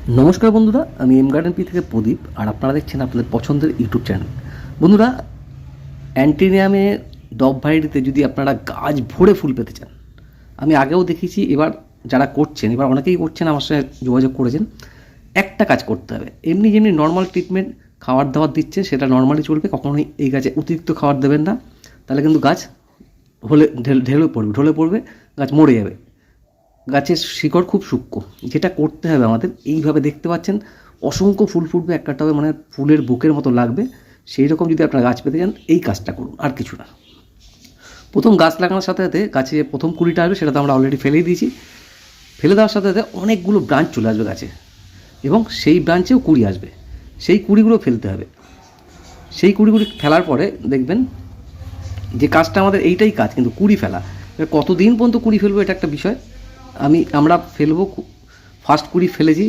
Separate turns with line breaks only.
নমস্কার বন্ধুরা, আমি এম গার্ডেন পি থেকে প্রদীপ, আর আপনারা দেখছেন আপনাদের পছন্দের ইউটিউব চ্যানেল। বন্ধুরা, অ্যান্টিনিয়ামে ডব ভ্যারাইটিতে যদি আপনারা গাছ ভরে ফুল পেতে চান, আমি আগেও দেখেছি, এবার যারা করছেন, এবার অনেকেই করছেন, আমার সাথে যোগাযোগ করেছেন। একটা কাজ করতে হবে, এমনি যেমনি নর্মাল ট্রিটমেন্ট খাবার দাবার দিচ্ছে সেটা নর্মালি চলবে, কখনোই এই গাছে অতিরিক্ত খাবার দেবেন না, তাহলে কিন্তু গাছ ঢলে পড়বে, গাছ মরে যাবে। গাছের শিকড় খুব সূক্ষ্ম, যেটা করতে হবে আমাদের, এইভাবে দেখতে পাচ্ছেন অসংখ্য ফুল ফুটবে, একটা হবে মানে ফুলের বুকের মতো লাগবে। সেই রকম যদি আপনারা গাছ পেতে চান, এই কাজটা করুন, আর কিছু না। প্রথম গাছ লাগানোর সাথে সাথে গাছে প্রথম কুড়িটা আসবে, সেটা তো আমরা অলরেডি ফেলেই দিয়েছি। ফেলে দেওয়ার সাথে সাথে অনেকগুলো ব্রাঞ্চ চলে আসবে গাছে, এবং সেই ব্রাঞ্চেও কুড়ি আসবে, সেই কুড়িগুলো ফেলতে হবে। সেই কুড়িগুলি ফেলার পরে দেখবেন যে কাজটা আমাদের এইটাই কাজ, কিন্তু কুড়ি ফেলা। এবার কতদিন পর্যন্ত কুড়ি ফেলবো এটা একটা বিষয়। আমরা ফেলবো, ফার্স্ট কুড়ি ফেলেছি,